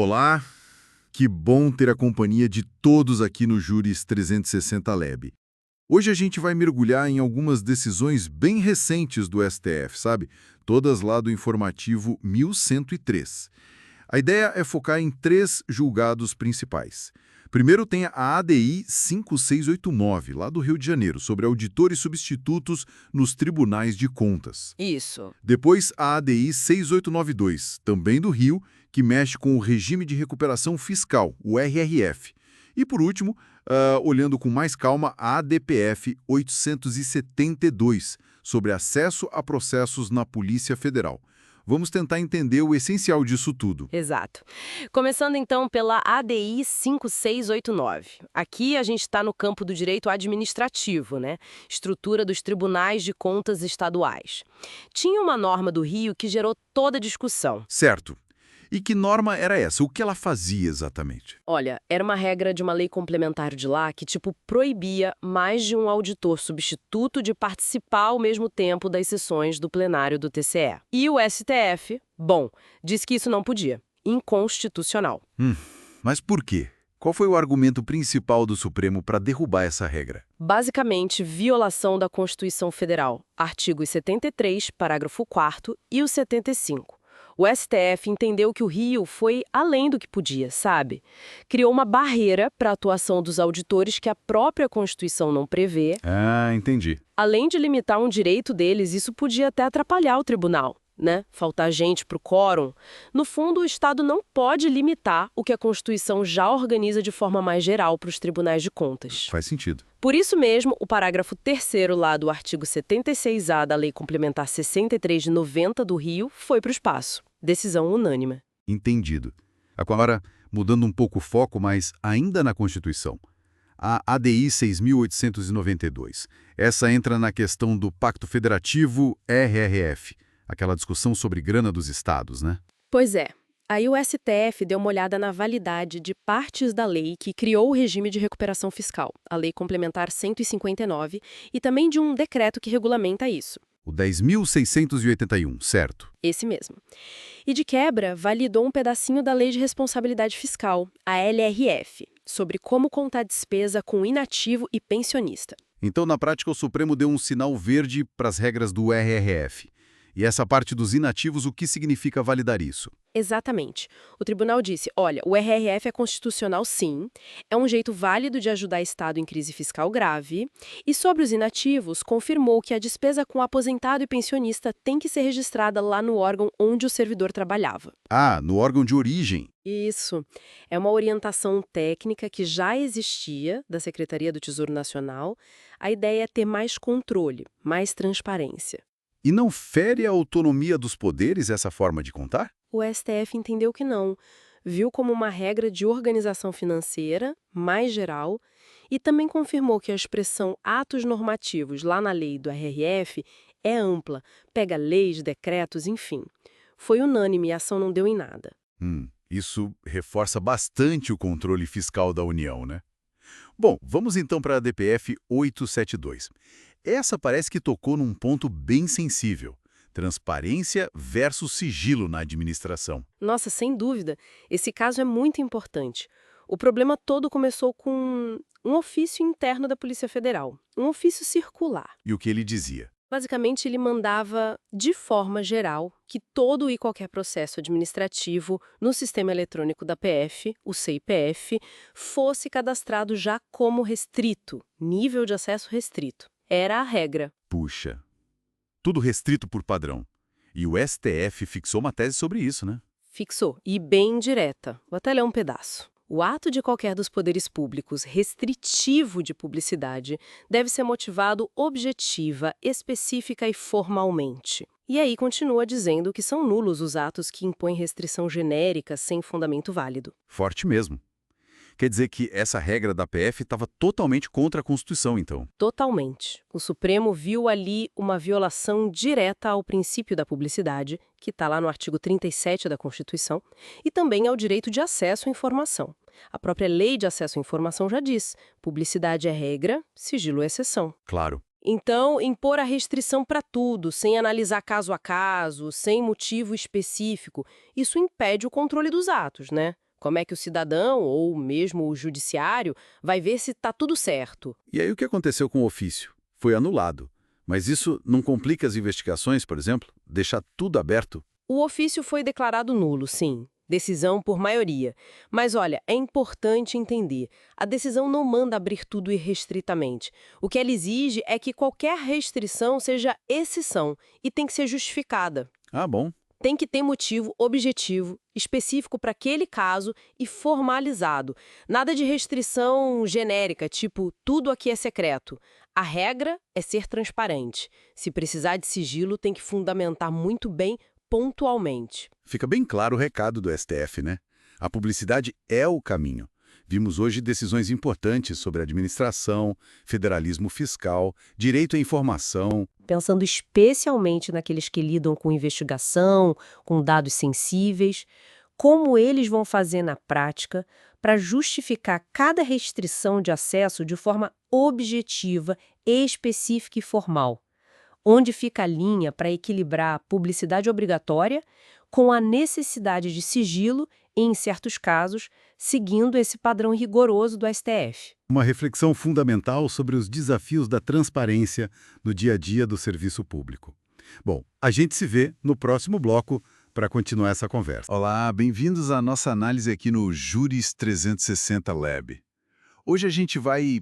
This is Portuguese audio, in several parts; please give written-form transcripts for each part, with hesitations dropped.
Olá, que bom ter a companhia de todos aqui no Júris 360 Lab. Hoje a gente vai mergulhar em algumas decisões bem recentes do STF, sabe? Todas lá do informativo 1103. A ideia é focar em três julgados principais. Primeiro tem a ADI 5689, lá do Rio de Janeiro, sobre auditores substitutos nos tribunais de contas. Isso. Depois, a ADI 6892, também do Rio, que mexe com o regime de recuperação fiscal, o RRF. E, por último, olhando com mais calma, a ADPF 872, sobre acesso a processos na Polícia Federal. Vamos tentar entender o essencial disso tudo. Exato. Começando então pela ADI 5689. Aqui a gente está no campo do direito administrativo, né? Estrutura dos tribunais de contas estaduais. Tinha uma norma do Rio que gerou toda a discussão. Certo. E que norma era essa? O que ela fazia exatamente? Olha, era uma regra de uma lei complementar de lá que, proibia mais de um auditor substituto de participar ao mesmo tempo das sessões do plenário do TCE. E o STF, disse que isso não podia. Inconstitucional. Mas por quê? Qual foi o argumento principal do Supremo para derrubar essa regra? Basicamente, violação da Constituição Federal, artigos 73, parágrafo 4º e o 75. O STF entendeu que o Rio foi além do que podia, sabe? Criou uma barreira para a atuação dos auditores que a própria Constituição não prevê. Ah, entendi. Além de limitar um direito deles, isso podia até atrapalhar o tribunal, né? Faltar gente para o quórum. No fundo, o Estado não pode limitar o que a Constituição já organiza de forma mais geral para os tribunais de contas. Faz sentido. Por isso mesmo, o parágrafo 3º lá do artigo 76A da Lei Complementar 63 de 90 do Rio foi para o espaço. Decisão unânime. Entendido. Agora, mudando um pouco o foco, mas ainda na Constituição. A ADI 6.892. Essa entra na questão do Pacto Federativo RRF, aquela discussão sobre grana dos estados, né? Pois é. Aí o STF deu uma olhada na validade de partes da lei que criou o regime de recuperação fiscal, a Lei Complementar 159, e também de um decreto que regulamenta isso. O 10.681, certo? Esse mesmo. E de quebra, validou um pedacinho da Lei de Responsabilidade Fiscal, a LRF, sobre como contar despesa com inativo e pensionista. Então, na prática, o Supremo deu um sinal verde para as regras do RRF. E essa parte dos inativos, o que significa validar isso? Exatamente. O tribunal disse, olha, o RRF é constitucional sim, é um jeito válido de ajudar o Estado em crise fiscal grave, e sobre os inativos, confirmou que a despesa com aposentado e pensionista tem que ser registrada lá no órgão onde o servidor trabalhava. Ah, no órgão de origem. Isso. É uma orientação técnica que já existia da Secretaria do Tesouro Nacional. A ideia é ter mais controle, mais transparência. E não fere a autonomia dos poderes essa forma de contar? O STF entendeu que não. Viu como uma regra de organização financeira, mais geral, e também confirmou que a expressão atos normativos lá na lei do RRF é ampla, pega leis, decretos, enfim. Foi unânime e a ação não deu em nada. Isso reforça bastante o controle fiscal da União, né? Bom, vamos então para a DPF 872. Essa parece que tocou num ponto bem sensível. Transparência versus sigilo na administração. Nossa, sem dúvida. Esse caso é muito importante. O problema todo começou com um ofício interno da Polícia Federal. Um ofício circular. E o que ele dizia? Basicamente, ele mandava, de forma geral, que todo e qualquer processo administrativo no sistema eletrônico da PF, o CIPF, fosse cadastrado já como restrito, nível de acesso restrito. Era a regra. Puxa, tudo restrito por padrão. E o STF fixou uma tese sobre isso, né? Fixou, e bem direta. Vou até ler um pedaço. O ato de qualquer dos poderes públicos restritivo de publicidade deve ser motivado objetiva, específica e formalmente. E aí continua dizendo que são nulos os atos que impõem restrição genérica sem fundamento válido. Forte mesmo. Quer dizer que essa regra da PF estava totalmente contra a Constituição, então? Totalmente. O Supremo viu ali uma violação direta ao princípio da publicidade, que está lá no artigo 37 da Constituição, e também ao direito de acesso à informação. A própria Lei de Acesso à Informação já diz: publicidade é regra, sigilo é exceção. Claro. Então, impor a restrição para tudo, sem analisar caso a caso, sem motivo específico, isso impede o controle dos atos, né? Como é que o cidadão, ou mesmo o judiciário, vai ver se está tudo certo? E aí o que aconteceu com o ofício? Foi anulado. Mas isso não complica as investigações, por exemplo? Deixar tudo aberto? O ofício foi declarado nulo, sim. Decisão por maioria. Mas olha, é importante entender. A decisão não manda abrir tudo irrestritamente. O que ela exige é que qualquer restrição seja exceção e tem que ser justificada. Ah, bom. Tem que ter motivo objetivo, específico para aquele caso e formalizado. Nada de restrição genérica, tipo, tudo aqui é secreto. A regra é ser transparente. Se precisar de sigilo, tem que fundamentar muito bem, pontualmente. Fica bem claro o recado do STF, né? A publicidade é o caminho. Vimos hoje decisões importantes sobre administração, federalismo fiscal, direito à informação. Pensando especialmente naqueles que lidam com investigação, com dados sensíveis, como eles vão fazer na prática para justificar cada restrição de acesso de forma objetiva, específica e formal. Onde fica a linha para equilibrar a publicidade obrigatória com a necessidade de sigilo e, em certos casos, seguindo esse padrão rigoroso do STF. Uma reflexão fundamental sobre os desafios da transparência no dia a dia do serviço público. Bom, a gente se vê no próximo bloco para continuar essa conversa. Olá, bem-vindos à nossa análise aqui no Juris 360 Lab. Hoje a gente vai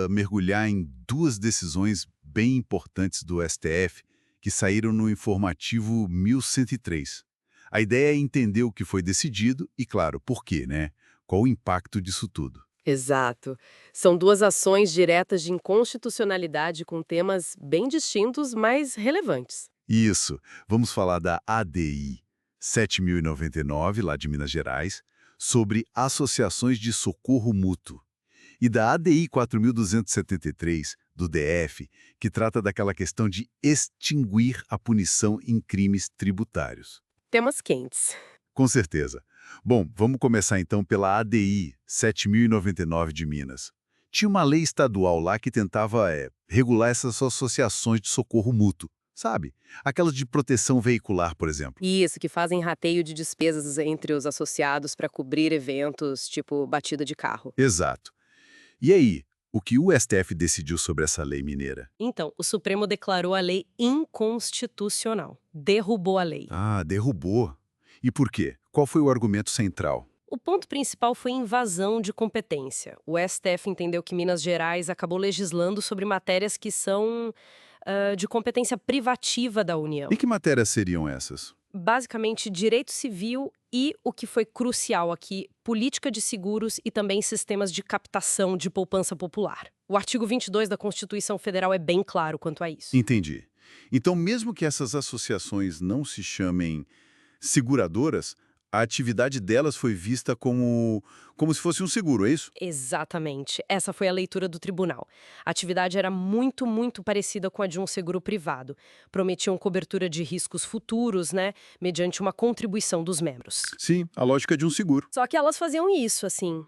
mergulhar em duas decisões bem importantes do STF que saíram no informativo 1103. A ideia é entender o que foi decidido e, claro, por quê, né? Qual o impacto disso tudo? Exato. São duas ações diretas de inconstitucionalidade com temas bem distintos, mas relevantes. Isso, vamos falar da ADI 7099, lá de Minas Gerais, sobre associações de socorro mútuo. E da ADI 4273, do DF, que trata daquela questão de extinguir a punição em crimes tributários. Temas quentes. Com certeza. Bom, vamos começar então pela ADI 7099 de Minas. Tinha uma lei estadual lá que tentava regular essas associações de socorro mútuo, sabe? Aquelas de proteção veicular, por exemplo. Isso, que fazem rateio de despesas entre os associados para cobrir eventos, tipo batida de carro. Exato. E aí, o que o STF decidiu sobre essa lei mineira? Então, o Supremo declarou a lei inconstitucional. Derrubou a lei. Ah, derrubou. E por quê? Qual foi o argumento central? O ponto principal foi invasão de competência. O STF entendeu que Minas Gerais acabou legislando sobre matérias que são de competência privativa da União. E que matérias seriam essas? Basicamente, direito civil e, o que foi crucial aqui, política de seguros e também sistemas de captação de poupança popular. O artigo 22 da Constituição Federal é bem claro quanto a isso. Entendi. Então, mesmo que essas associações não se chamem seguradoras, a atividade delas foi vista como se fosse um seguro, é isso? Exatamente. Essa foi a leitura do tribunal. A atividade era muito, muito parecida com a de um seguro privado. Prometiam cobertura de riscos futuros, né? Mediante uma contribuição dos membros. Sim, a lógica de um seguro. Só que elas faziam isso, assim,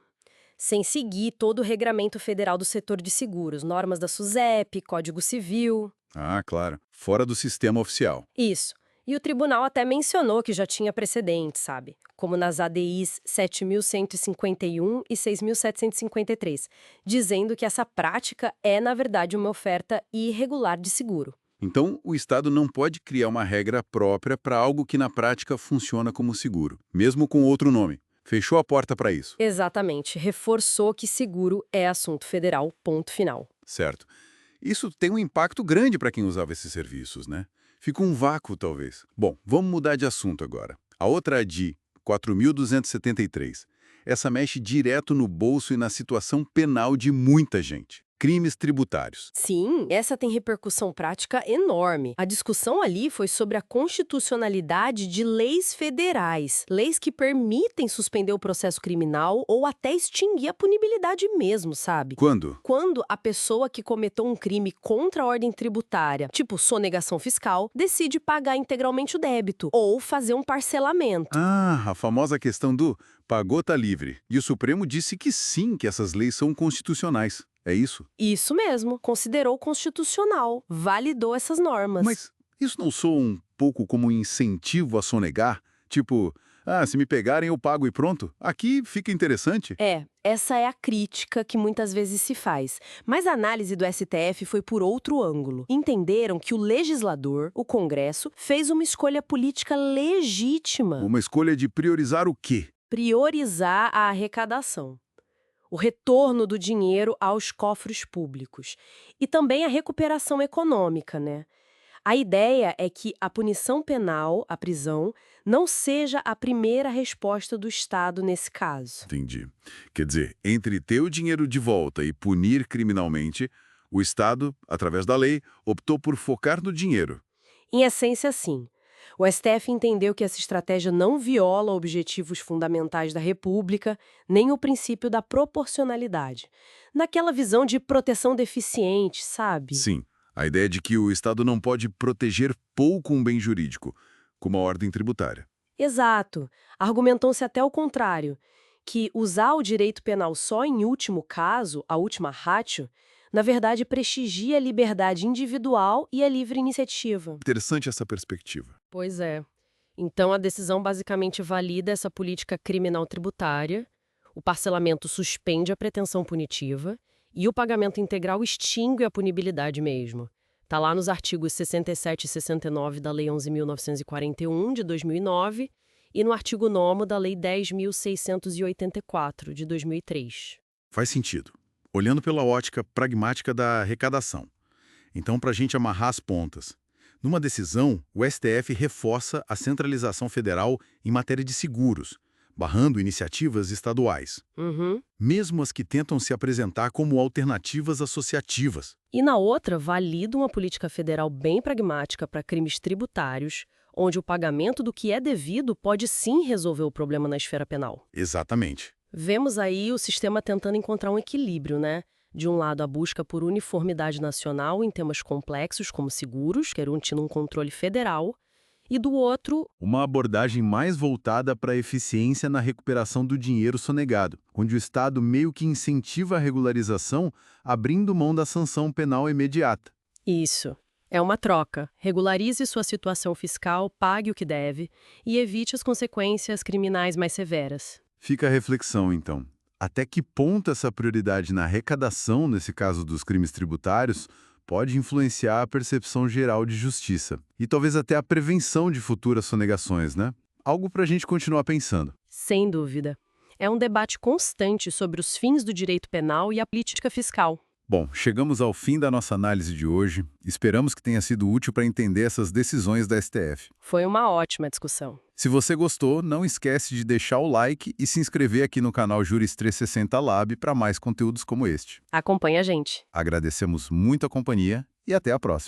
sem seguir todo o regramento federal do setor de seguros, normas da SUSEP, Código Civil. Ah, claro. Fora do sistema oficial. Isso. E o tribunal até mencionou que já tinha precedentes, sabe? Como nas ADIs 7.151 e 6.753, dizendo que essa prática é, na verdade, uma oferta irregular de seguro. Então, o Estado não pode criar uma regra própria para algo que na prática funciona como seguro, mesmo com outro nome. Fechou a porta para isso. Exatamente. Reforçou que seguro é assunto federal, ponto final. Certo. Isso tem um impacto grande para quem usava esses serviços, né? Fica um vácuo, talvez. Bom, vamos mudar de assunto agora. A outra ADI 4.273. Essa mexe direto no bolso e na situação penal de muita gente. Crimes tributários. Sim, essa tem repercussão prática enorme. A discussão ali foi sobre a constitucionalidade de leis federais, leis que permitem suspender o processo criminal ou até extinguir a punibilidade mesmo, sabe? Quando? Quando a pessoa que cometeu um crime contra a ordem tributária, tipo sonegação fiscal, decide pagar integralmente o débito ou fazer um parcelamento. Ah, a famosa questão do pagou tá livre. E o Supremo disse que sim, que essas leis são constitucionais. É isso? Isso mesmo, considerou constitucional, validou essas normas. Mas isso não soa um pouco como um incentivo a sonegar? Tipo, Ah, se me pegarem eu pago e pronto. Aqui fica interessante. Essa é a crítica que muitas vezes se faz. Mas a análise do STF foi por outro ângulo. Entenderam que o legislador, o Congresso, fez uma escolha política legítima. Uma escolha de priorizar o quê? Priorizar a arrecadação, o retorno do dinheiro aos cofres públicos e também a recuperação econômica, né? A ideia é que a punição penal, a prisão, não seja a primeira resposta do Estado nesse caso. Entendi. Quer dizer, entre ter o dinheiro de volta e punir criminalmente, o Estado, através da lei, optou por focar no dinheiro. Em essência, sim. O STF entendeu que essa estratégia não viola objetivos fundamentais da República, nem o princípio da proporcionalidade. Naquela visão de proteção deficiente, sabe? Sim, a ideia de que o Estado não pode proteger pouco um bem jurídico, como a ordem tributária. Exato. Argumentou-se até o contrário, que usar o direito penal só em último caso, a última ratio, na verdade prestigia a liberdade individual e a livre iniciativa. Interessante essa perspectiva. Pois é. Então a decisão basicamente valida essa política criminal tributária, o parcelamento suspende a pretensão punitiva e o pagamento integral extingue a punibilidade mesmo. Está lá nos artigos 67 e 69 da Lei 11.941, de 2009, e no artigo 9º da Lei 10.684, de 2003. Faz sentido. Olhando pela ótica pragmática da arrecadação. Então, para a gente amarrar as pontas. Numa decisão, o STF reforça a centralização federal em matéria de seguros, barrando iniciativas estaduais, mesmo as que tentam se apresentar como alternativas associativas. E na outra, valida uma política federal bem pragmática para crimes tributários, onde o pagamento do que é devido pode sim resolver o problema na esfera penal. Exatamente. Vemos aí o sistema tentando encontrar um equilíbrio, né? De um lado, a busca por uniformidade nacional em temas complexos como seguros, garantindo um controle federal, e do outro, uma abordagem mais voltada para a eficiência na recuperação do dinheiro sonegado, onde o Estado meio que incentiva a regularização, abrindo mão da sanção penal imediata. Isso. É uma troca. Regularize sua situação fiscal, pague o que deve e evite as consequências criminais mais severas. Fica a reflexão, então. Até que ponto essa prioridade na arrecadação, nesse caso dos crimes tributários, pode influenciar a percepção geral de justiça e talvez até a prevenção de futuras sonegações, né? Algo para a gente continuar pensando. Sem dúvida. É um debate constante sobre os fins do direito penal e a política fiscal. Bom, chegamos ao fim da nossa análise de hoje. Esperamos que tenha sido útil para entender essas decisões da STF. Foi uma ótima discussão. Se você gostou, não esquece de deixar o like e se inscrever aqui no canal Juris 360 Lab para mais conteúdos como este. Acompanhe a gente. Agradecemos muito a companhia e até a próxima.